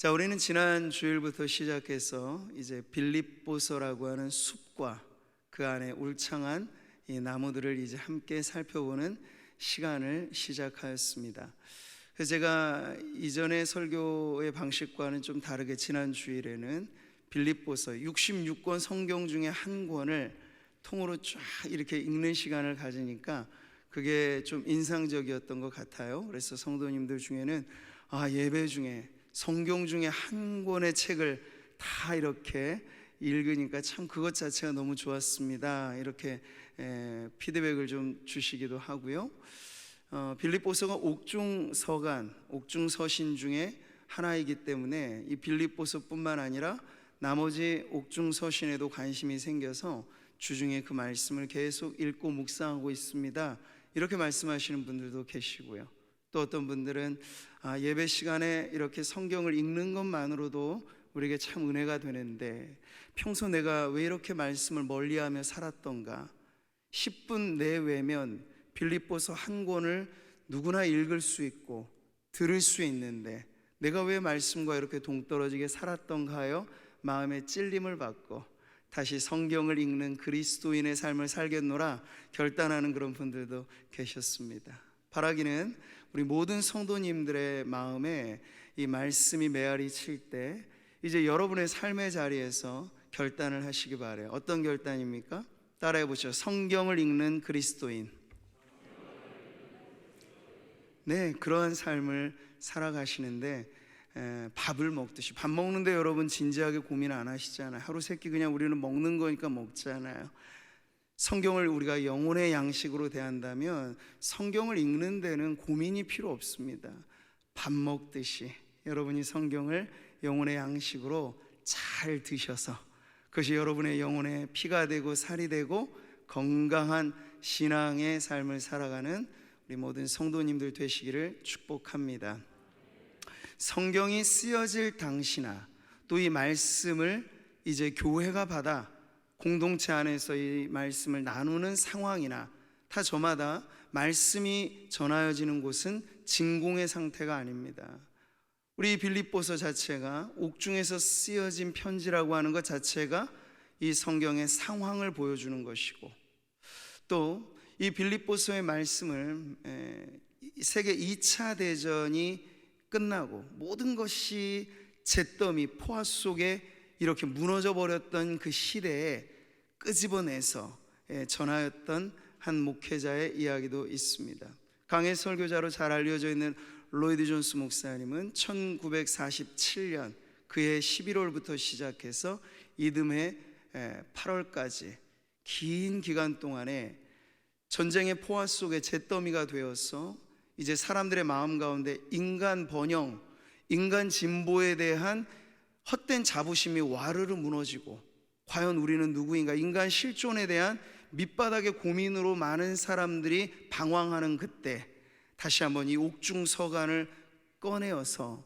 자, 우리는 지난 주일부터 시작해서 이제 빌립보서라고 하는 숲과 그 안에 울창한 이 나무들을 이제 함께 살펴보는 시간을 시작하였습니다. 그래서 제가 이전의 설교의 방식과는 좀 다르게 지난 주일에는 빌립보서 66권 성경 중에 한 권을 통으로 쫙 이렇게 읽는 시간을 가지니까 그게 좀 인상적이었던 것 같아요. 그래서 성도님들 중에는 예배 중에 성경 중에 한 권의 책을 다 이렇게 읽으니까 참 그것 자체가 너무 좋았습니다. 이렇게 피드백을 좀 주시기도 하고요. 빌립보서가 옥중서간, 옥중서신 중에 하나이기 때문에 이 빌립보서뿐만 아니라 나머지 옥중서신에도 관심이 생겨서 주중에 그 말씀을 계속 읽고 묵상하고 있습니다. 이렇게 말씀하시는 분들도 계시고요. 또 어떤 분들은 예배 시간에 이렇게 성경을 읽는 것만으로도 우리에게 참 은혜가 되는데 평소 내가 왜 이렇게 말씀을 멀리하며 살았던가, 10분 내외면 빌립보서 한 권을 누구나 읽을 수 있고 들을 수 있는데 내가 왜 말씀과 이렇게 동떨어지게 살았던가 하여 마음에 찔림을 받고 다시 성경을 읽는 그리스도인의 삶을 살겠노라 결단하는 그런 분들도 계셨습니다. 바라기는 우리 모든 성도님들의 마음에 이 말씀이 메아리 칠 때 이제 여러분의 삶의 자리에서 결단을 하시기 바라요. 어떤 결단입니까? 따라해 보시죠. 성경을 읽는 그리스도인. 네, 그러한 삶을 살아가시는데 밥을 먹듯이, 밥 먹는데 여러분 진지하게 고민 안 하시잖아요. 하루 세끼 그냥 우리는 먹는 거니까 먹잖아요. 성경을 우리가 영혼의 양식으로 대한다면 성경을 읽는 데는 고민이 필요 없습니다. 밥 먹듯이 여러분이 성경을 영혼의 양식으로 잘 드셔서 그것이 여러분의 영혼의 피가 되고 살이 되고 건강한 신앙의 삶을 살아가는 우리 모든 성도님들 되시기를 축복합니다. 성경이 쓰여질 당시나 또 이 말씀을 이제 교회가 받아 공동체 안에서 이 말씀을 나누는 상황이나 다 저마다 말씀이 전하여지는 곳은 진공의 상태가 아닙니다. 우리 빌립보서 자체가 옥중에서 쓰여진 편지라고 하는 것 자체가 이 성경의 상황을 보여주는 것이고, 또 이 빌립보서의 말씀을 세계 2차 대전이 끝나고 모든 것이 잿더미 포화 속에 이렇게 무너져 버렸던 그 시대에 끄집어내서 전하였던 한 목회자의 이야기도 있습니다. 강해 설교자로 잘 알려져 있는 로이드 존스 목사님은 1947년 그해 11월부터 시작해서 이듬해 8월까지 긴 기간 동안에 전쟁의 포화 속에 잿더미가 되어서 이제 사람들의 마음 가운데 인간 번영, 인간 진보에 대한 헛된 자부심이 와르르 무너지고 과연 우리는 누구인가, 인간 실존에 대한 밑바닥의 고민으로 많은 사람들이 방황하는 그때 다시 한번 이 옥중서간을 꺼내어서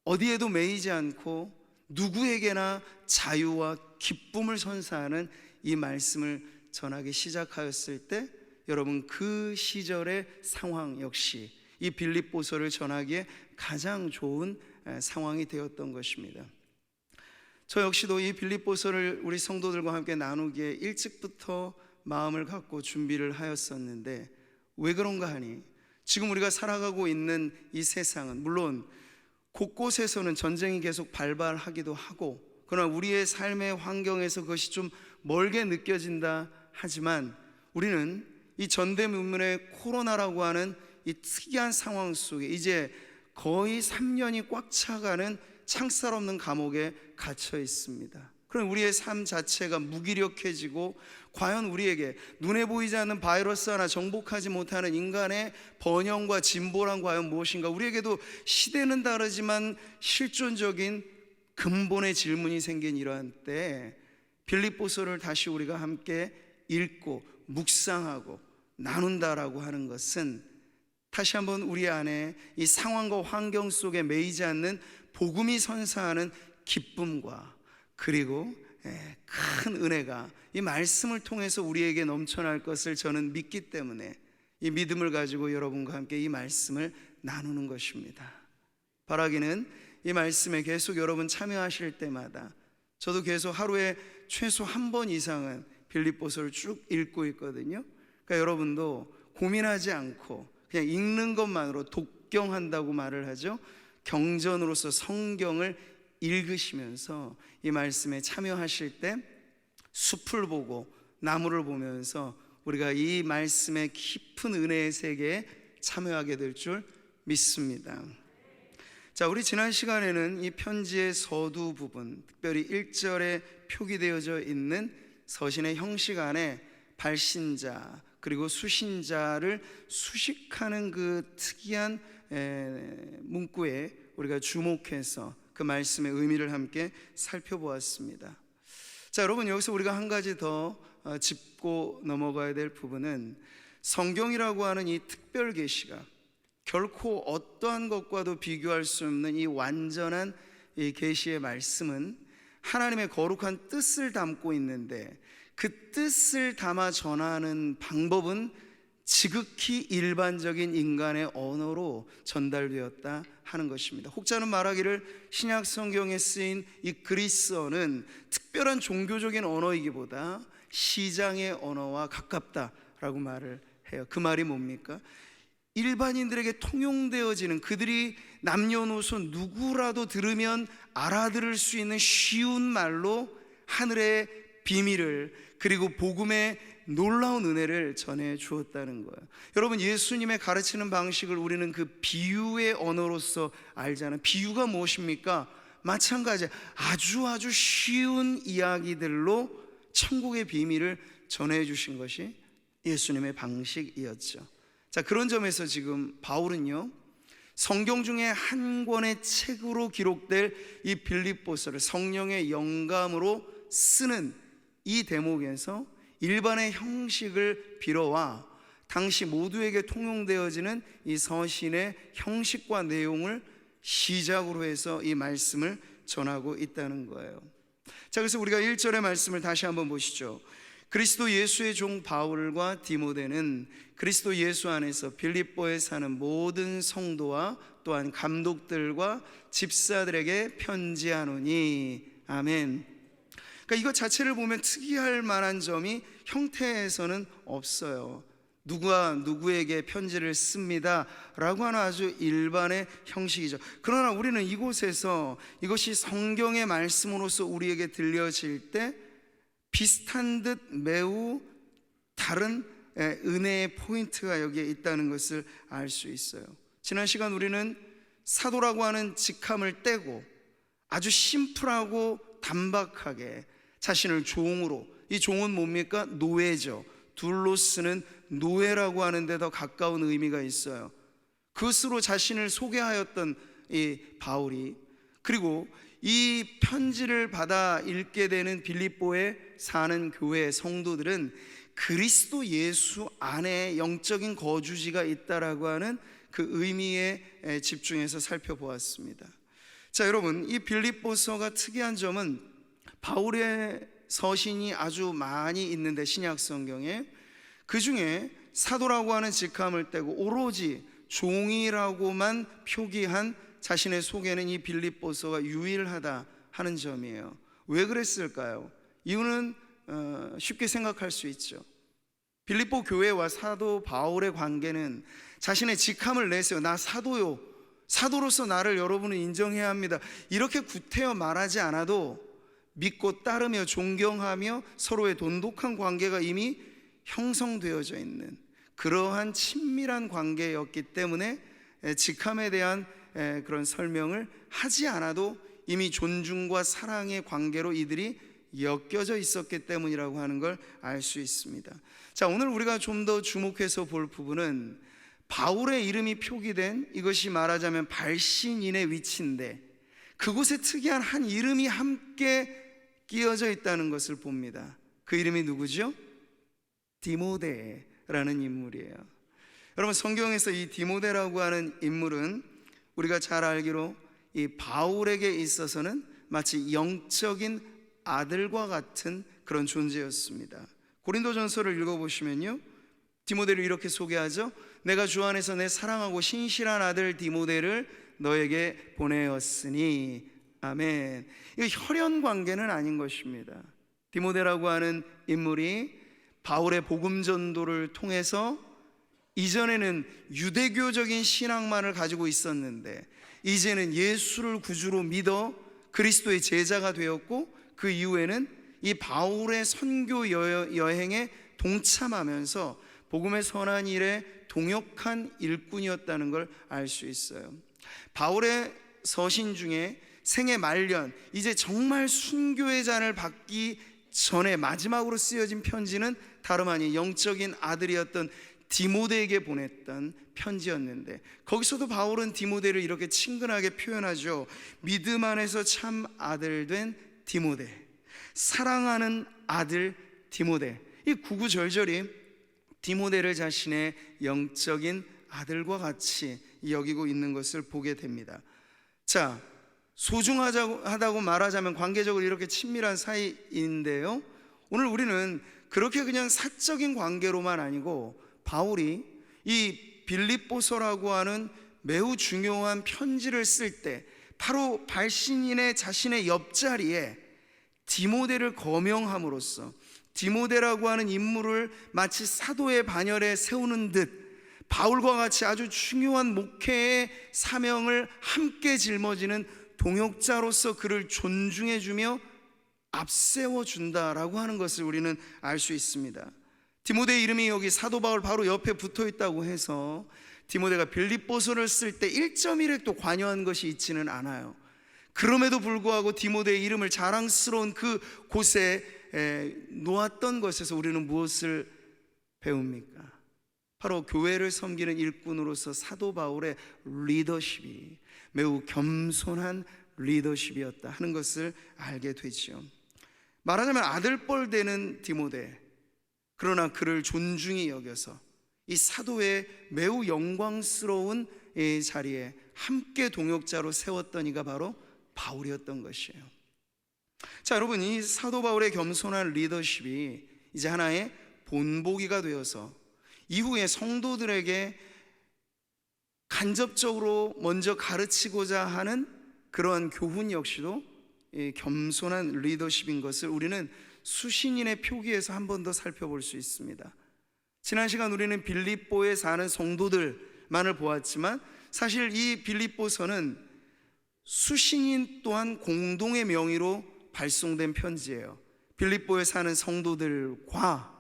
어디에도 매이지 않고 누구에게나 자유와 기쁨을 선사하는 이 말씀을 전하기 시작하였을 때 여러분 그 시절의 상황 역시 이 빌립보서를 전하기에 가장 좋은 상황이 되었던 것입니다. 저 역시도 이 빌립보서를 우리 성도들과 함께 나누기에 일찍부터 마음을 갖고 준비를 하였었는데 왜 그런가 하니 지금 우리가 살아가고 있는 이 세상은 물론 곳곳에서는 전쟁이 계속 발발하기도 하고 그러나 우리의 삶의 환경에서 그것이 좀 멀게 느껴진다 하지만 우리는 이 전대문문의 코로나라고 하는 이 특이한 상황 속에 이제 거의 3년이 꽉 차가는 창살 없는 감옥에 갇혀 있습니다. 그럼 우리의 삶 자체가 무기력해지고 과연 우리에게 눈에 보이지 않는 바이러스 하나 정복하지 못하는 인간의 번영과 진보란 과연 무엇인가, 우리에게도 시대는 다르지만 실존적인 근본의 질문이 생긴 이러한 때 빌립보서를 다시 우리가 함께 읽고 묵상하고 나눈다라고 하는 것은 다시 한번 우리 안에 이 상황과 환경 속에 매이지 않는 복음이 선사하는 기쁨과 그리고 큰 은혜가 이 말씀을 통해서 우리에게 넘쳐날 것을 저는 믿기 때문에 이 믿음을 가지고 여러분과 함께 이 말씀을 나누는 것입니다. 바라기는 이 말씀에 계속 여러분 참여하실 때마다 저도 계속 하루에 최소 한 번 이상은 빌립보서를 쭉 읽고 있거든요. 그러니까 여러분도 고민하지 않고 그냥 읽는 것만으로 독경한다고 말을 하죠. 경전으로서 성경을 읽으시면서 이 말씀에 참여하실 때 숲을 보고 나무를 보면서 우리가 이 말씀의 깊은 은혜의 세계에 참여하게 될 줄 믿습니다. 자, 우리 지난 시간에는 이 편지의 서두 부분, 특별히 1절에 표기되어져 있는 서신의 형식 안에 발신자 그리고 수신자를 수식하는 그 특이한 문구에 우리가 주목해서 그 말씀의 의미를 함께 살펴보았습니다. 자, 여러분, 여기서 우리가 한 가지 더 짚고 넘어가야 될 부분은 성경이라고 하는 이 특별 계시가 결코 어떠한 것과도 비교할 수 없는 이 완전한 이 계시의 말씀은 하나님의 거룩한 뜻을 담고 있는데, 그 뜻을 담아 전하는 방법은 지극히 일반적인 인간의 언어로 전달되었다 하는 것입니다. 혹자는 말하기를 신약 성경에 쓰인 이 그리스어는 특별한 종교적인 언어이기보다 시장의 언어와 가깝다라고 말을 해요. 그 말이 뭡니까? 일반인들에게 통용되어지는, 그들이 남녀노소 누구라도 들으면 알아들을 수 있는 쉬운 말로 하늘의 비밀을, 그리고 복음의 놀라운 은혜를 전해 주었다는 거예요. 여러분, 예수님의 가르치는 방식을 우리는 그 비유의 언어로서 알잖아요. 비유가 무엇입니까? 마찬가지, 아주 쉬운 이야기들로 천국의 비밀을 전해 주신 것이 예수님의 방식이었죠. 자, 그런 점에서 지금 바울은요, 성경 중에 한 권의 책으로 기록될 이 빌립보서를 성령의 영감으로 쓰는 이 대목에서 일반의 형식을 빌어와 당시 모두에게 통용되어지는 이 서신의 형식과 내용을 시작으로 해서 이 말씀을 전하고 있다는 거예요. 자, 그래서 우리가 1절의 말씀을 다시 한번 보시죠. 그리스도 예수의 종 바울과 디모데는 그리스도 예수 안에서 빌립보에 사는 모든 성도와 또한 감독들과 집사들에게 편지하노니. 아멘. 그러니까 이것 자체를 보면 특이할 만한 점이 형태에서는 없어요. 누가 누구에게 편지를 씁니다 라고 하는 아주 일반의 형식이죠. 그러나 우리는 이곳에서 이것이 성경의 말씀으로서 우리에게 들려질 때 비슷한 듯 매우 다른 은혜의 포인트가 여기에 있다는 것을 알 수 있어요. 지난 시간 우리는 사도라고 하는 직함을 떼고 아주 심플하고 단박하게 자신을 종으로, 이 종은 뭡니까? 노예죠. 둘로스는 노예라고 하는데 더 가까운 의미가 있어요. 그것으로 자신을 소개하였던 이 바울이, 그리고 이 편지를 받아 읽게 되는 빌립보에 사는 교회 성도들은 그리스도 예수 안에 영적인 거주지가 있다라고 하는 그 의미에 집중해서 살펴보았습니다. 자, 여러분, 이 빌립보서가 특이한 점은 바울의 서신이 아주 많이 있는데 신약 성경에 그 중에 사도라고 하는 직함을 떼고 오로지 종이라고만 표기한 자신의 소개는 이 빌립보서가 유일하다 하는 점이에요. 왜 그랬을까요? 이유는 쉽게 생각할 수 있죠. 빌립보 교회와 사도 바울의 관계는 자신의 직함을 내세요. 나 사도요, 사도로서 나를 여러분은 인정해야 합니다, 이렇게 구태여 말하지 않아도 믿고 따르며 존경하며 서로의 돈독한 관계가 이미 형성되어져 있는 그러한 친밀한 관계였기 때문에 직함에 대한 그런 설명을 하지 않아도 이미 존중과 사랑의 관계로 이들이 엮여져 있었기 때문이라고 하는 걸 알 수 있습니다. 자, 오늘 우리가 좀 더 주목해서 볼 부분은 바울의 이름이 표기된, 이것이 말하자면 발신인의 위치인데 그곳에 특이한 한 이름이 함께 끼어져 있다는 것을 봅니다. 그 이름이 누구죠? 디모데라는 인물이에요. 여러분, 성경에서 이 디모데라고 하는 인물은 우리가 잘 알기로 이 바울에게 있어서는 마치 영적인 아들과 같은 그런 존재였습니다. 고린도전서를 읽어보시면요, 디모데를 이렇게 소개하죠. 내가 주 안에서 내 사랑하고 신실한 아들 디모데를 너에게 보내었으니. 아멘. 이거 혈연 관계는 아닌 것입니다. 디모데라고 하는 인물이 바울의 복음 전도를 통해서 이전에는 유대교적인 신앙만을 가지고 있었는데 이제는 예수를 구주로 믿어 그리스도의 제자가 되었고, 그 이후에는 이 바울의 선교 여행에 동참하면서 복음의 선한 일에 동역한 일꾼이었다는 걸 알 수 있어요. 바울의 서신 중에 생애 말년, 이제 정말 순교의 잔을 받기 전에 마지막으로 쓰여진 편지는 다름 아닌 영적인 아들이었던 디모데에게 보냈던 편지였는데, 거기서도 바울은 디모데를 이렇게 친근하게 표현하죠. 믿음 안에서 참 아들 된 디모데, 사랑하는 아들 디모데. 이 구구절절이 디모데를 자신의 영적인 아들과 같이 여기고 있는 것을 보게 됩니다. 자, 소중하다고 말하자면 관계적으로 이렇게 친밀한 사이인데요, 오늘 우리는 그렇게 그냥 사적인 관계로만 아니고 바울이 이 빌립보서라고 하는 매우 중요한 편지를 쓸 때 바로 발신인의 자신의 옆자리에 디모데를 거명함으로써 디모데라고 하는 인물을 마치 사도의 반열에 세우는 듯 바울과 같이 아주 중요한 목회의 사명을 함께 짊어지는 동역자로서 그를 존중해주며 앞세워준다라고 하는 것을 우리는 알 수 있습니다. 디모데의 이름이 여기 사도 바울 바로 옆에 붙어 있다고 해서 디모데가 빌립보서를 쓸 때 1.1획도 관여한 것이 있지는 않아요. 그럼에도 불구하고 디모데의 이름을 자랑스러운 그 곳에 놓았던 것에서 우리는 무엇을 배웁니까? 바로 교회를 섬기는 일꾼으로서 사도 바울의 리더십이 매우 겸손한 리더십이었다 하는 것을 알게 되죠. 말하자면 아들뻘 되는 디모데, 그러나 그를 존중히 여겨서 이 사도의 매우 영광스러운 이 자리에 함께 동역자로 세웠던 이가 바로 바울이었던 것이에요. 자, 여러분, 이 사도 바울의 겸손한 리더십이 이제 하나의 본보기가 되어서 이후에 성도들에게 간접적으로 먼저 가르치고자 하는 그러한 교훈 역시도 겸손한 리더십인 것을 우리는 수신인의 표기에서 한 번 더 살펴볼 수 있습니다. 지난 시간 우리는 빌립보에 사는 성도들만을 보았지만 사실 이 빌립보서는 수신인 또한 공동의 명의로 발송된 편지예요. 빌립보에 사는 성도들과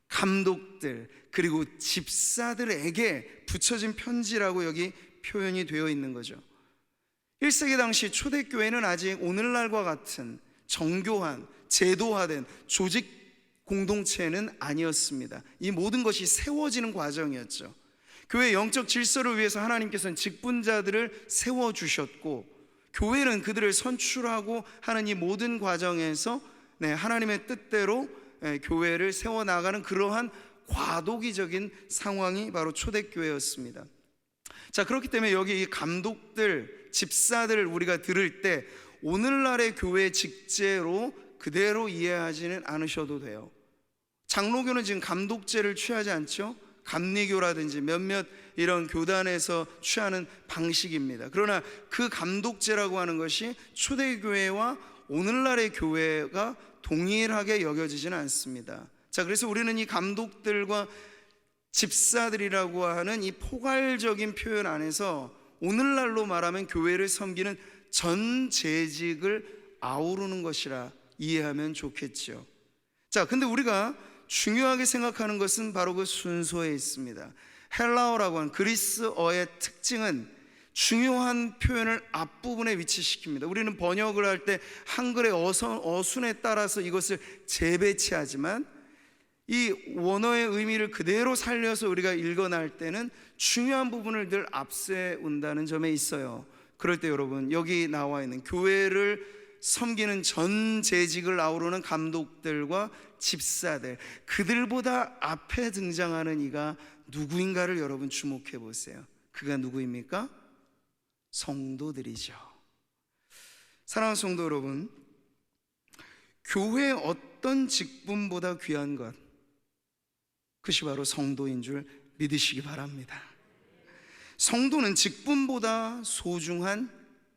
감독들 그리고 집사들에게 붙여진 편지라고 여기 표현이 되어 있는 거죠. 1세기 당시 초대교회는 아직 오늘날과 같은 정교한 제도화된 조직 공동체는 아니었습니다. 이 모든 것이 세워지는 과정이었죠. 교회의 영적 질서를 위해서 하나님께서는 직분자들을 세워주셨고, 교회는 그들을 선출하고 하는 이 모든 과정에서 하나님의 뜻대로 교회를 세워나가는 그러한 과도기적인 상황이 바로 초대교회였습니다. 자, 그렇기 때문에 여기 이 감독들, 집사들을 우리가 들을 때 오늘날의 교회 직제로 그대로 이해하지는 않으셔도 돼요. 장로교는 지금 감독제를 취하지 않죠? 감리교라든지 몇몇 이런 교단에서 취하는 방식입니다. 그러나 그 감독제라고 하는 것이 초대교회와 오늘날의 교회가 동일하게 여겨지지는 않습니다. 자, 그래서 우리는 이 감독들과 집사들이라고 하는 이 포괄적인 표현 안에서 오늘날로 말하면 교회를 섬기는 전 재직을 아우르는 것이라 이해하면 좋겠죠. 자, 근데 우리가 중요하게 생각하는 것은 바로 그 순서에 있습니다. 헬라어라고 하는 그리스어의 특징은 중요한 표현을 앞부분에 위치시킵니다. 우리는 번역을 할 때 한글의 어순에 따라서 이것을 재배치하지만 이 원어의 의미를 그대로 살려서 우리가 읽어낼 때는 중요한 부분을 늘 앞세운다는 점에 있어요. 그럴 때 여러분, 여기 나와 있는 교회를 섬기는 전 재직을 아우르는 감독들과 집사들, 그들보다 앞에 등장하는 이가 누구인가를 여러분 주목해 보세요. 그가 누구입니까? 성도들이죠. 사랑하는 성도 여러분, 교회의 어떤 직분보다 귀한 것, 그것이 바로 성도인 줄 믿으시기 바랍니다. 성도는 직분보다 소중한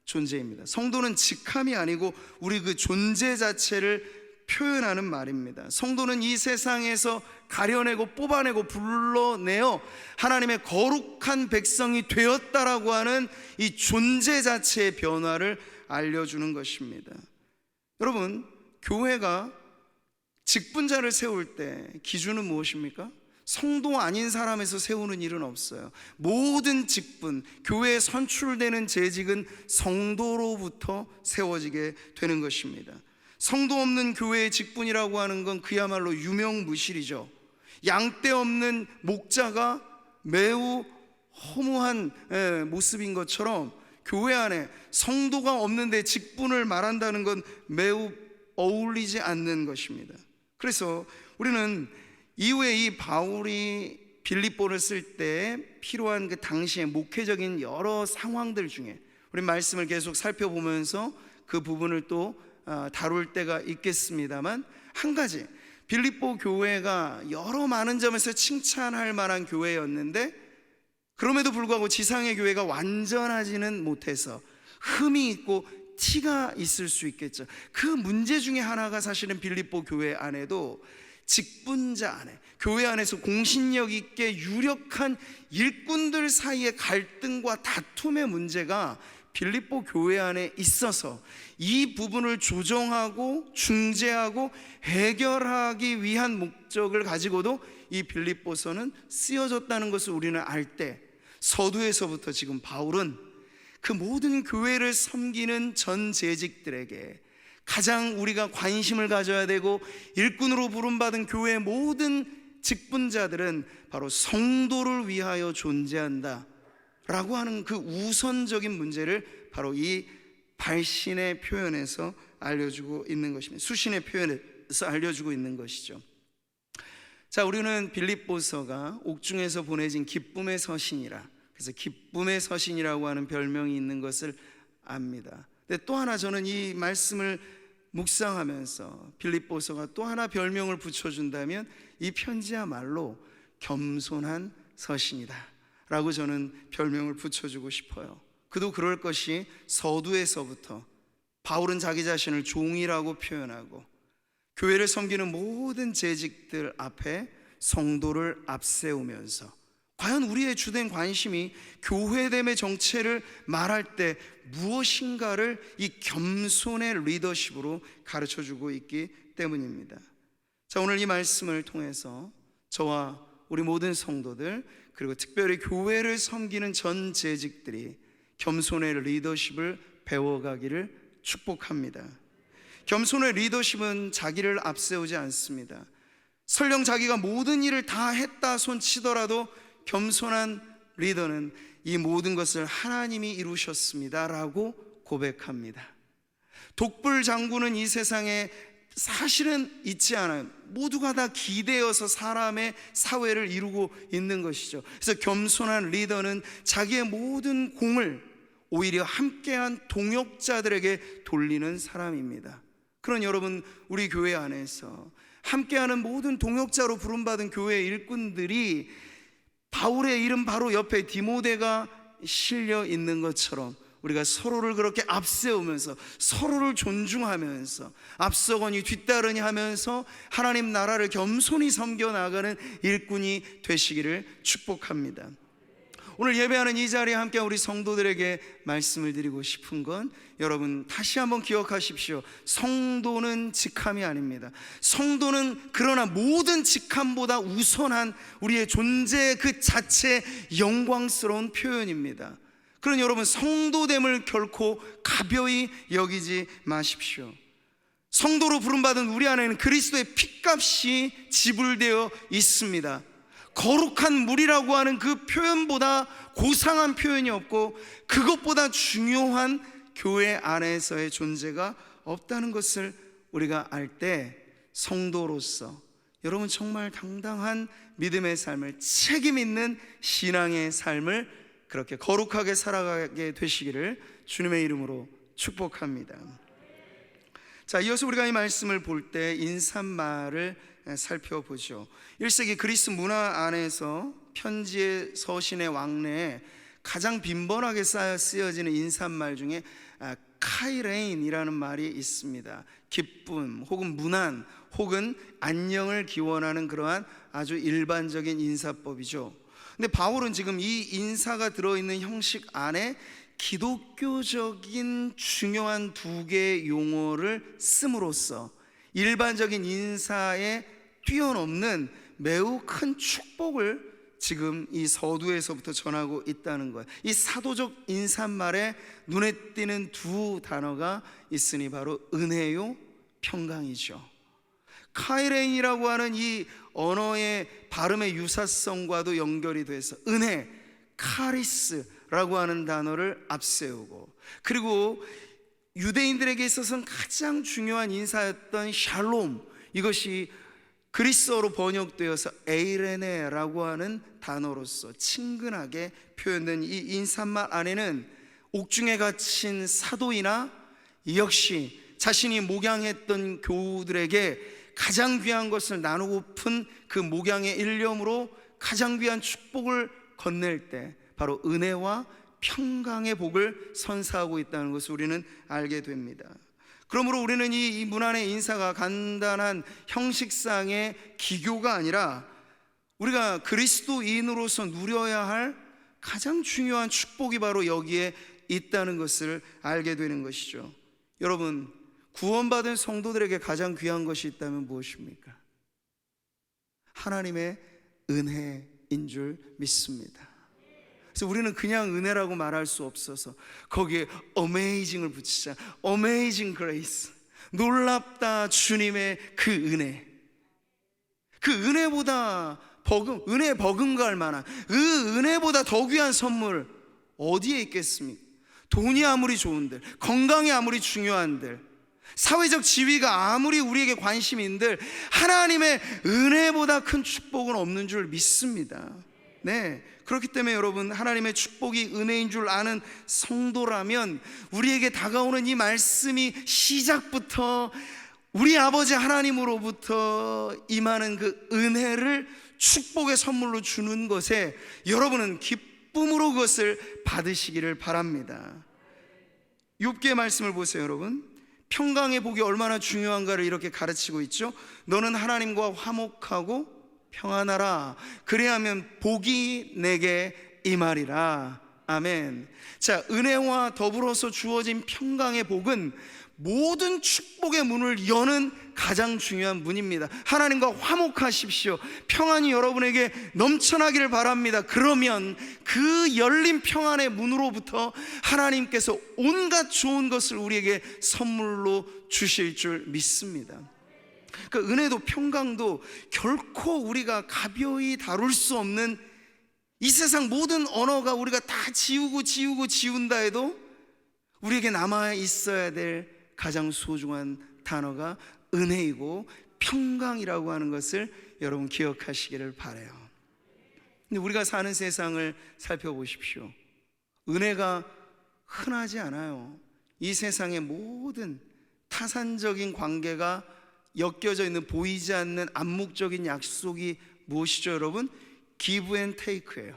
존재입니다. 성도는 직함이 아니고 우리 그 존재 자체를 표현하는 말입니다. 성도는 이 세상에서 가려내고 뽑아내고 불러내어 하나님의 거룩한 백성이 되었다라고 하는 이 존재 자체의 변화를 알려주는 것입니다. 여러분, 교회가 직분자를 세울 때 기준은 무엇입니까? 성도 아닌 사람에서 세우는 일은 없어요. 모든 직분, 교회에 선출되는 재직은 성도로부터 세워지게 되는 것입니다. 성도 없는 교회의 직분이라고 하는 건 그야말로 유명무실이죠. 양떼 없는 목자가 매우 허무한 모습인 것처럼 교회 안에 성도가 없는데 직분을 말한다는 건 매우 어울리지 않는 것입니다. 그래서 우리는 이후에 이 바울이 빌립보를 쓸 때 필요한 그 당시의 목회적인 여러 상황들 중에 우리 말씀을 계속 살펴보면서 그 부분을 또 다룰 때가 있겠습니다만, 한 가지, 빌립보 교회가 여러 많은 점에서 칭찬할 만한 교회였는데 그럼에도 불구하고 지상의 교회가 완전하지는 못해서 흠이 있고 티가 있을 수 있겠죠. 그 문제 중에 하나가 사실은 빌립보 교회 안에도 직분자 안에, 교회 안에서 공신력 있게 유력한 일꾼들 사이의 갈등과 다툼의 문제가 빌립보 교회 안에 있어서 이 부분을 조정하고 중재하고 해결하기 위한 목적을 가지고도 이 빌립보서는 쓰여졌다는 것을 우리는 알 때, 서두에서부터 지금 바울은 그 모든 교회를 섬기는 전 재직들에게 가장 우리가 관심을 가져야 되고 일꾼으로 부름받은 교회의 모든 직분자들은 바로 성도를 위하여 존재한다 라고 하는 그 우선적인 문제를 바로 이 발신의 표현에서 알려주고 있는 것입니다. 수신의 표현에서 알려주고 있는 것이죠. 자, 우리는 빌립보서가 옥중에서 보내진 기쁨의 서신이라, 그래서 기쁨의 서신이라고 하는 별명이 있는 것을 압니다. 근데 또 하나 저는 이 말씀을 묵상하면서 빌립보서가 또 하나 별명을 붙여준다면 이 편지야말로 겸손한 서신이다 라고 저는 별명을 붙여주고 싶어요. 그도 그럴 것이 서두에서부터 바울은 자기 자신을 종이라고 표현하고 교회를 섬기는 모든 재직들 앞에 성도를 앞세우면서 과연 우리의 주된 관심이 교회됨의 정체를 말할 때 무엇인가를 이 겸손의 리더십으로 가르쳐주고 있기 때문입니다. 자, 오늘 이 말씀을 통해서 저와 우리 모든 성도들, 그리고 특별히 교회를 섬기는 전 재직들이 겸손의 리더십을 배워가기를 축복합니다. 겸손의 리더십은 자기를 앞세우지 않습니다. 설령 자기가 모든 일을 다 했다 손치더라도 겸손한 리더는 이 모든 것을 하나님이 이루셨습니다 라고 고백합니다. 독불 장군은 이 세상에 사실은 있지 않아요. 모두가 다 기대어서 사람의 사회를 이루고 있는 것이죠. 그래서 겸손한 리더는 자기의 모든 공을 오히려 함께한 동역자들에게 돌리는 사람입니다. 그런 여러분, 우리 교회 안에서 함께하는 모든 동역자로 부름받은 교회 일꾼들이 바울의 이름 바로 옆에 디모데가 실려 있는 것처럼 우리가 서로를 그렇게 앞세우면서 서로를 존중하면서 앞서거니 뒤따르니 하면서 하나님 나라를 겸손히 섬겨나가는 일꾼이 되시기를 축복합니다. 오늘 예배하는 이 자리에 함께 우리 성도들에게 말씀을 드리고 싶은 건, 여러분 다시 한번 기억하십시오. 성도는 직함이 아닙니다. 성도는 그러나 모든 직함보다 우선한 우리의 존재 그 자체의 영광스러운 표현입니다. 그런 여러분, 성도됨을 결코 가벼이 여기지 마십시오. 성도로 부름받은 우리 안에는 그리스도의 핏값이 지불되어 있습니다. 거룩한 물이라고 하는 그 표현보다 고상한 표현이 없고 그것보다 중요한 교회 안에서의 존재가 없다는 것을 우리가 알 때 성도로서 여러분 정말 당당한 믿음의 삶을, 책임 있는 신앙의 삶을 그렇게 거룩하게 살아가게 되시기를 주님의 이름으로 축복합니다. 자, 이어서 우리가 이 말씀을 볼 때 인사말을 살펴보죠. 1세기 그리스 문화 안에서 편지의 서신의 왕래에 가장 빈번하게 쓰여지는 인사말 중에 카이레인이라는 말이 있습니다. 기쁨 혹은 문안 혹은 안녕을 기원하는 그러한 아주 일반적인 인사법이죠. 근데 바울은 지금 이 인사가 들어있는 형식 안에 기독교적인 중요한 두 개의 용어를 씀으로써 일반적인 인사에 뛰어넘는 매우 큰 축복을 지금 이 서두에서부터 전하고 있다는 거예요. 이 사도적 인사말에 눈에 띄는 두 단어가 있으니 바로 은혜요, 평강이죠. 카이레인이라고 하는 이 언어의 발음의 유사성과도 연결이 돼서 은혜, 카리스라고 하는 단어를 앞세우고, 그리고 유대인들에게 있어서는 가장 중요한 인사였던 샬롬, 이것이 그리스어로 번역되어서 에이레네라고 하는 단어로서 친근하게 표현된 이 인사말 안에는 옥중에 갇힌 사도이나 역시 자신이 목양했던 교우들에게 가장 귀한 것을 나누고픈 그 목양의 일념으로 가장 귀한 축복을 건넬 때 바로 은혜와 평강의 복을 선사하고 있다는 것을 우리는 알게 됩니다. 그러므로 우리는 이 문안의 인사가 간단한 형식상의 기교가 아니라 우리가 그리스도인으로서 누려야 할 가장 중요한 축복이 바로 여기에 있다는 것을 알게 되는 것이죠. 여러분, 구원받은 성도들에게 가장 귀한 것이 있다면 무엇입니까? 하나님의 은혜인 줄 믿습니다. 그래서 우리는 그냥 은혜라고 말할 수 없어서 거기에 amazing을 붙이자. Amazing grace, 놀랍다 주님의 그 은혜. 그 은혜보다 은혜에 버금갈 만한 그 은혜보다 더 귀한 선물 어디에 있겠습니까? 돈이 아무리 좋은들, 건강이 아무리 중요한들, 사회적 지위가 아무리 우리에게 관심인들 하나님의 은혜보다 큰 축복은 없는 줄 믿습니다. 네, 그렇기 때문에 여러분, 하나님의 축복이 은혜인 줄 아는 성도라면 우리에게 다가오는 이 말씀이 시작부터 우리 아버지 하나님으로부터 임하는 그 은혜를 축복의 선물로 주는 것에 여러분은 기쁨으로 그것을 받으시기를 바랍니다. 욥기의 말씀을 보세요. 여러분, 평강의 복이 얼마나 중요한가를 이렇게 가르치고 있죠. 너는 하나님과 화목하고 평안하라, 그래야면 복이 내게 임하리라. 아멘. 자, 은혜와 더불어서 주어진 평강의 복은 모든 축복의 문을 여는 가장 중요한 문입니다. 하나님과 화목하십시오. 평안이 여러분에게 넘쳐나기를 바랍니다. 그러면 그 열린 평안의 문으로부터 하나님께서 온갖 좋은 것을 우리에게 선물로 주실 줄 믿습니다. 그 은혜도 평강도 결코 우리가 가벼이 다룰 수 없는, 이 세상 모든 언어가 우리가 다 지운다 해도 우리에게 남아 있어야 될 가장 소중한 단어가 은혜이고 평강이라고 하는 것을 여러분 기억하시기를 바라요. 근데 우리가 사는 세상을 살펴보십시오. 은혜가 흔하지 않아요. 이 세상의 모든 타산적인 관계가 엮여져 있는 보이지 않는 암묵적인 약속이 무엇이죠, 여러분? give and take예요.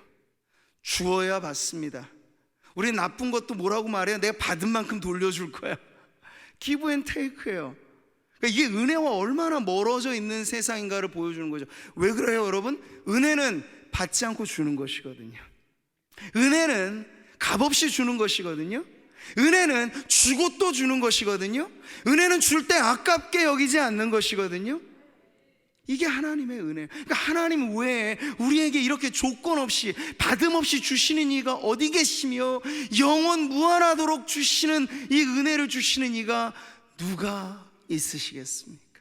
주어야 받습니다. 우리 나쁜 것도 뭐라고 말해요? 내가 받은 만큼 돌려줄 거야. give and take예요. 그러니까 이게 은혜와 얼마나 멀어져 있는 세상인가를 보여주는 거죠. 왜 그래요, 여러분? 은혜는 받지 않고 주는 것이거든요. 은혜는 값없이 주는 것이거든요. 은혜는 주고 또 주는 것이거든요. 은혜는 줄 때 아깝게 여기지 않는 것이거든요. 이게 하나님의 은혜예요. 그러니까 하나님 외에 우리에게 이렇게 조건 없이 받음 없이 주시는 이가 어디 계시며 영원 무한하도록 주시는 이 은혜를 주시는 이가 누가 있으시겠습니까?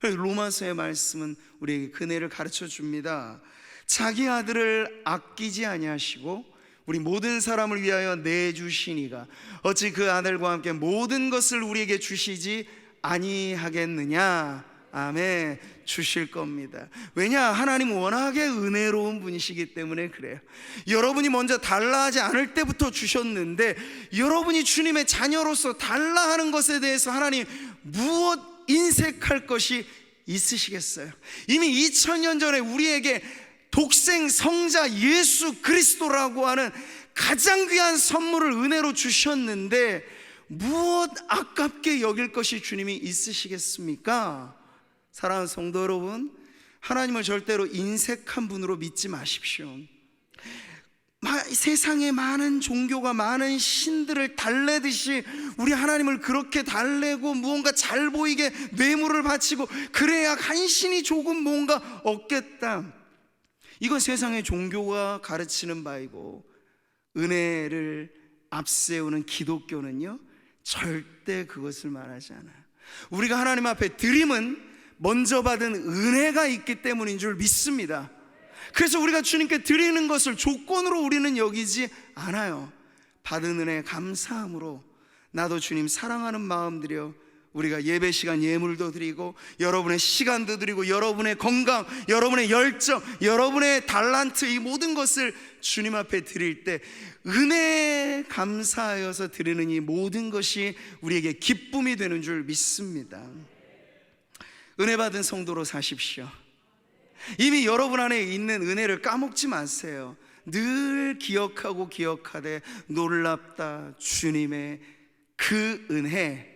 로마서의 말씀은 우리에게 그 은혜를 가르쳐 줍니다. 자기 아들을 아끼지 아니하시고 우리 모든 사람을 위하여 내주신 이가 어찌 그 아들과 함께 모든 것을 우리에게 주시지 아니하겠느냐. 아멘. 주실 겁니다. 왜냐? 하나님 워낙에 은혜로운 분이시기 때문에 그래요. 여러분이 먼저 달라 하지 않을 때부터 주셨는데 여러분이 주님의 자녀로서 달라 하는 것에 대해서 하나님 무엇 인색할 것이 있으시겠어요? 이미 2000년 전에 우리에게 독생 성자 예수 그리스도라고 하는 가장 귀한 선물을 은혜로 주셨는데 무엇 아깝게 여길 것이 주님이 있으시겠습니까? 사랑하는 성도 여러분, 하나님을 절대로 인색한 분으로 믿지 마십시오. 세상에 많은 종교가 많은 신들을 달래듯이 우리 하나님을 그렇게 달래고 무언가 잘 보이게 뇌물을 바치고 그래야 간신히 조금 뭔가 얻겠다, 이건 세상의 종교가 가르치는 바이고, 은혜를 앞세우는 기독교는요 절대 그것을 말하지 않아요. 우리가 하나님 앞에 드림은 먼저 받은 은혜가 있기 때문인 줄 믿습니다. 그래서 우리가 주님께 드리는 것을 조건으로 우리는 여기지 않아요. 받은 은혜에 감사함으로 나도 주님 사랑하는 마음 들여 우리가 예배 시간 예물도 드리고 여러분의 시간도 드리고 여러분의 건강, 여러분의 열정, 여러분의 달란트, 이 모든 것을 주님 앞에 드릴 때 은혜에 감사하여서 드리는 이 모든 것이 우리에게 기쁨이 되는 줄 믿습니다. 은혜 받은 성도로 사십시오. 이미 여러분 안에 있는 은혜를 까먹지 마세요. 늘 기억하고 기억하되 놀랍다 주님의 그 은혜,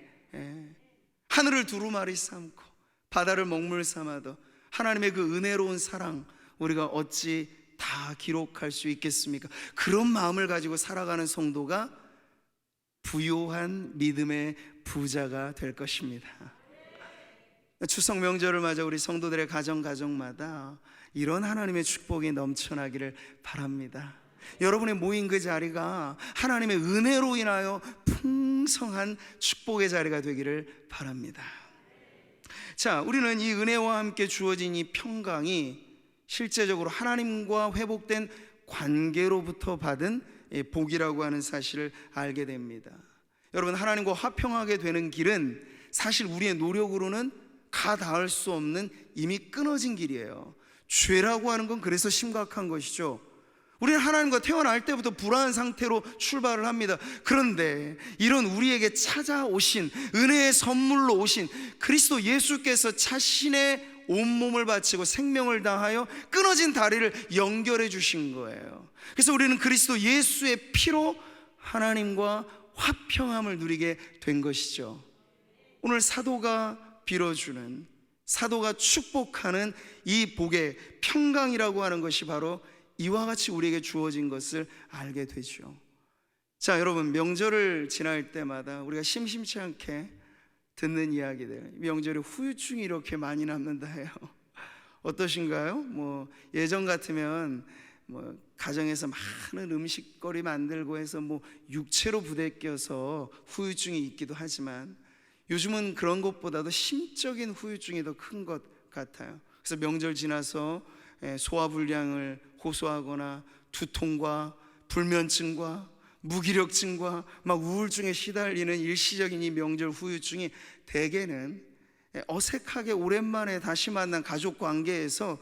하늘을 두루마리 삼고 바다를 먹물 삼아도 하나님의 그 은혜로운 사랑 우리가 어찌 다 기록할 수 있겠습니까? 그런 마음을 가지고 살아가는 성도가 부요한 믿음의 부자가 될 것입니다. 추석 명절을 맞아 우리 성도들의 가정마다 이런 하나님의 축복이 넘쳐나기를 바랍니다. 여러분의 모인 그 자리가 하나님의 은혜로 인하여 풍성한 축복의 자리가 되기를 바랍니다. 자, 우리는 이 은혜와 함께 주어진 이 평강이 실제적으로 하나님과 회복된 관계로부터 받은 복이라고 하는 사실을 알게 됩니다. 여러분, 하나님과 화평하게 되는 길은 사실 우리의 노력으로는 가 닿을 수 없는 이미 끊어진 길이에요. 죄라고 하는 건 그래서 심각한 것이죠. 우리는 하나님과 태어날 때부터 불안한 상태로 출발을 합니다. 그런데 이런 우리에게 찾아오신 은혜의 선물로 오신 그리스도 예수께서 자신의 온몸을 바치고 생명을 다하여 끊어진 다리를 연결해 주신 거예요. 그래서 우리는 그리스도 예수의 피로 하나님과 화평함을 누리게 된 것이죠. 오늘 사도가 빌어주는, 사도가 축복하는 이 복의 평강이라고 하는 것이 바로 이와 같이 우리에게 주어진 것을 알게 되죠. 자, 여러분, 명절을 지날 때마다 우리가 심심치 않게 듣는 이야기들, 명절에 후유증이 이렇게 많이 남는다 해요. 어떠신가요? 예전 같으면 가정에서 많은 음식거리 만들고 해서 육체로 부대껴서 후유증이 있기도 하지만 요즘은 그런 것보다도 심적인 후유증이 더 큰 것 같아요. 그래서 명절 지나서 소화불량을 호소하거나 두통과 불면증과 무기력증과 우울증에 시달리는 일시적인 이 명절 후유증이 대개는 어색하게 오랜만에 다시 만난 가족 관계에서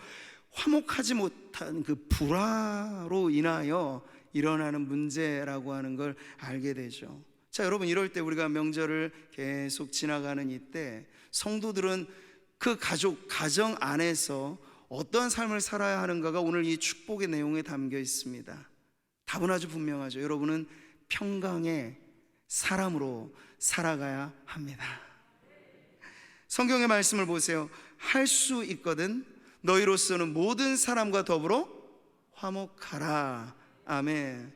화목하지 못한 그 불화로 인하여 일어나는 문제라고 하는 걸 알게 되죠. 자, 여러분, 이럴 때 우리가 명절을 계속 지나가는 이때 성도들은 그 가정 안에서 어떠한 삶을 살아야 하는가가 오늘 이 축복의 내용에 담겨 있습니다. 답은 아주 분명하죠. 여러분은 평강의 사람으로 살아가야 합니다. 성경의 말씀을 보세요. 할 수 있거든 너희로서는 모든 사람과 더불어 화목하라. 아멘.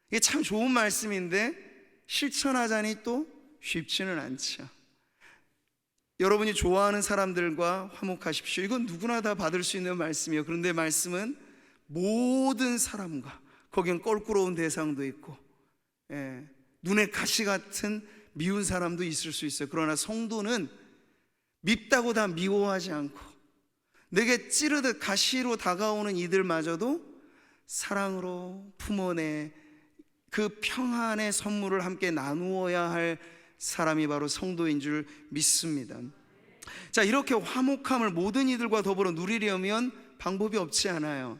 이게 참 좋은 말씀인데 실천하자니 또 쉽지는 않죠. 여러분이 좋아하는 사람들과 화목하십시오. 이건 누구나 다 받을 수 있는 말씀이에요. 그런데 말씀은 모든 사람과, 거기엔 껄끄러운 대상도 있고 눈에 가시 같은 미운 사람도 있을 수 있어요. 그러나 성도는 밉다고 다 미워하지 않고 내게 찌르듯 가시로 다가오는 이들마저도 사랑으로 품어내 그 평안의 선물을 함께 나누어야 할 사람이 바로 성도인 줄 믿습니다. 자, 이렇게 화목함을 모든 이들과 더불어 누리려면 방법이 없지 않아요.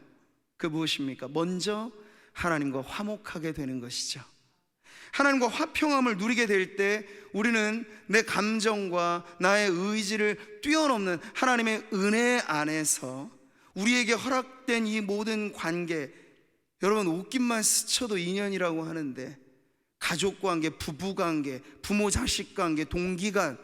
그 무엇입니까? 먼저 하나님과 화목하게 되는 것이죠. 하나님과 화평함을 누리게 될 때 우리는 내 감정과 나의 의지를 뛰어넘는 하나님의 은혜 안에서 우리에게 허락된 이 모든 관계, 여러분, 옷깃만 스쳐도 인연이라고 하는데 가족관계, 부부관계, 부모 자식 관계, 동기간,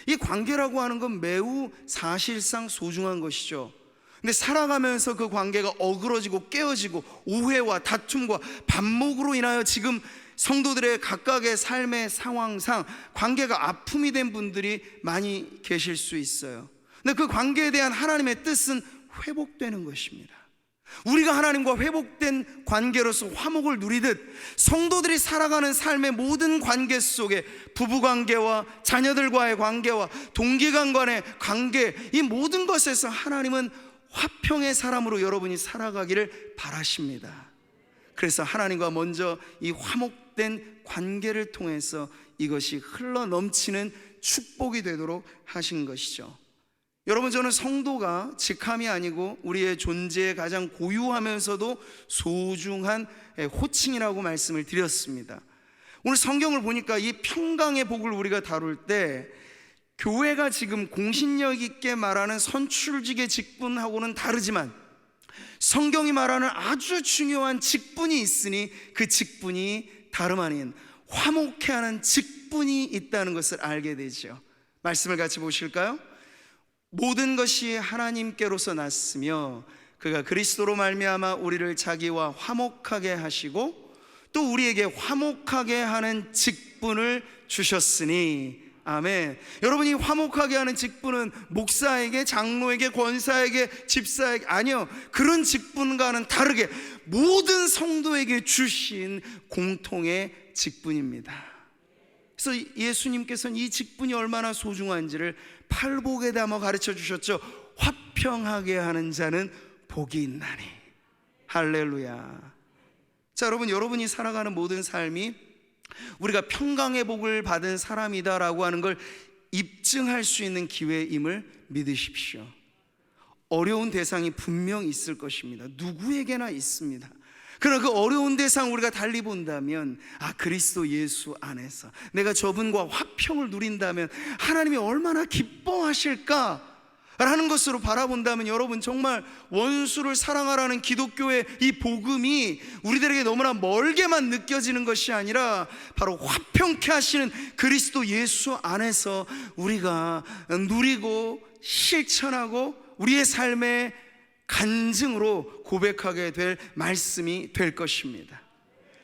이 관계라고 하는 건 매우 사실상 소중한 것이죠. 근데 살아가면서 그 관계가 어그러지고 깨어지고 오해와 다툼과 반목으로 인하여 지금 성도들의 각각의 삶의 상황상 관계가 아픔이 된 분들이 많이 계실 수 있어요. 근데 그 관계에 대한 하나님의 뜻은 회복되는 것입니다. 우리가 하나님과 회복된 관계로서 화목을 누리듯 성도들이 살아가는 삶의 모든 관계 속에 부부관계와 자녀들과의 관계와 동기간 간의 관계, 이 모든 것에서 하나님은 화평의 사람으로 여러분이 살아가기를 바라십니다. 그래서 하나님과 먼저 이 화목된 관계를 통해서 이것이 흘러넘치는 축복이 되도록 하신 것이죠. 여러분, 저는 성도가 직함이 아니고 우리의 존재에 가장 고유하면서도 소중한 호칭이라고 말씀을 드렸습니다. 오늘 성경을 보니까 이 평강의 복을 우리가 다룰 때 교회가 지금 공신력 있게 말하는 선출직의 직분하고는 다르지만 성경이 말하는 아주 중요한 직분이 있으니 그 직분이 다름 아닌 화목케 하는 직분이 있다는 것을 알게 되죠. 말씀을 같이 보실까요? 모든 것이 하나님께로서 났으며 그가 그리스도로 말미암아 우리를 자기와 화목하게 하시고 또 우리에게 화목하게 하는 직분을 주셨으니. 아멘. 여러분이 화목하게 하는 직분은 목사에게, 장로에게, 권사에게, 집사에게, 아니요, 그런 직분과는 다르게 모든 성도에게 주신 공통의 직분입니다. 그래서 예수님께서는 이 직분이 얼마나 소중한지를 팔복에 담아 가르쳐 주셨죠. 화평하게 하는 자는 복이 있나니. 할렐루야. 자, 여러분, 여러분이 살아가는 모든 삶이 우리가 평강의 복을 받은 사람이다라고 하는 걸 입증할 수 있는 기회임을 믿으십시오. 어려운 대상이 분명 있을 것입니다. 누구에게나 있습니다. 그러나 그 어려운 대상 우리가 달리 본다면, 그리스도 예수 안에서 내가 저분과 화평을 누린다면 하나님이 얼마나 기뻐하실까 라는 것으로 바라본다면, 여러분, 정말 원수를 사랑하라는 기독교의 이 복음이 우리들에게 너무나 멀게만 느껴지는 것이 아니라 바로 화평케 하시는 그리스도 예수 안에서 우리가 누리고 실천하고 우리의 삶의 간증으로 고백하게 될 말씀이 될 것입니다.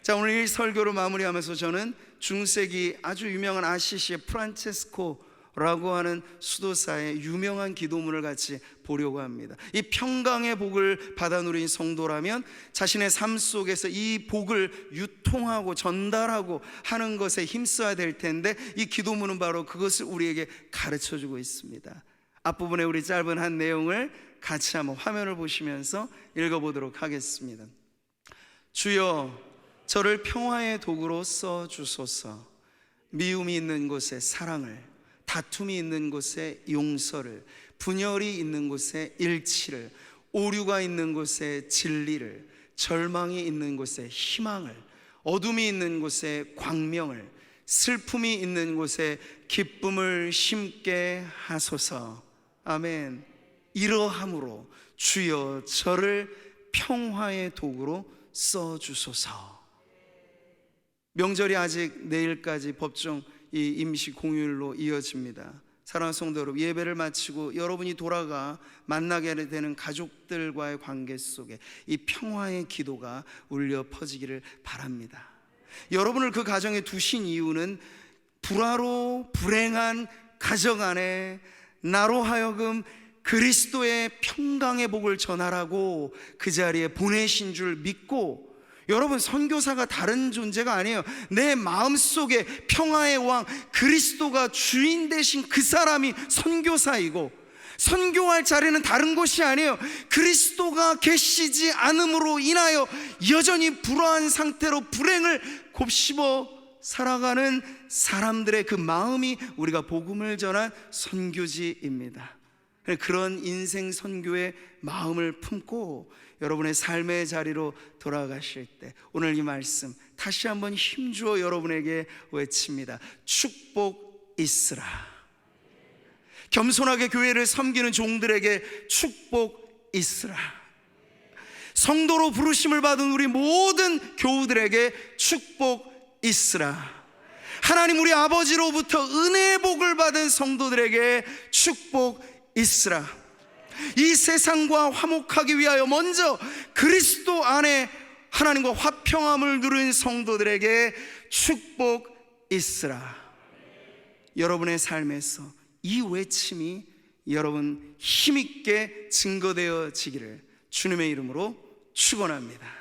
자, 오늘 이 설교를 마무리하면서 저는 중세기 아주 유명한 아시시의 프란체스코라고 하는 수도사의 유명한 기도문을 같이 보려고 합니다. 이 평강의 복을 받아 누린 성도라면 자신의 삶 속에서 이 복을 유통하고 전달하고 하는 것에 힘써야 될 텐데, 이 기도문은 바로 그것을 우리에게 가르쳐주고 있습니다. 앞부분에 우리 짧은 한 내용을 같이 한번 화면을 보시면서 읽어보도록 하겠습니다. 주여, 저를 평화의 도구로 써주소서. 미움이 있는 곳에 사랑을, 다툼이 있는 곳에 용서를, 분열이 있는 곳에 일치를, 오류가 있는 곳에 진리를, 절망이 있는 곳에 희망을, 어둠이 있는 곳에 광명을, 슬픔이 있는 곳에 기쁨을 심게 하소서. 아멘. 이러함으로 주여 저를 평화의 도구로 써주소서. 명절이 아직 내일까지 법정 이 임시 공휴일로 이어집니다. 사랑하는 성도 여러분, 예배를 마치고 여러분이 돌아가 만나게 되는 가족들과의 관계 속에 이 평화의 기도가 울려 퍼지기를 바랍니다. 여러분을 그 가정에 두신 이유는 불화로 불행한 가정 안에 나로 하여금 그리스도의 평강의 복을 전하라고 그 자리에 보내신 줄 믿고, 여러분, 선교사가 다른 존재가 아니에요. 내 마음속에 평화의 왕 그리스도가 주인 되신 그 사람이 선교사이고, 선교할 자리는 다른 곳이 아니에요. 그리스도가 계시지 않음으로 인하여 여전히 불화한 상태로 불행을 곱씹어 살아가는 사람들의 그 마음이 우리가 복음을 전한 선교지입니다. 그런 인생 선교의 마음을 품고 여러분의 삶의 자리로 돌아가실 때 오늘 이 말씀 다시 한번 힘주어 여러분에게 외칩니다. 축복 있으라. 겸손하게 교회를 섬기는 종들에게 축복 있으라. 성도로 부르심을 받은 우리 모든 교우들에게 축복 있으라. 하나님 우리 아버지로부터 은혜의 복을 받은 성도들에게 축복 있으라. 이 세상과 화목하기 위하여 먼저 그리스도 안에 하나님과 화평함을 누린 성도들에게 축복 있으라. 여러분의 삶에서 이 외침이 여러분 힘있게 증거되어지기를 주님의 이름으로 축원합니다.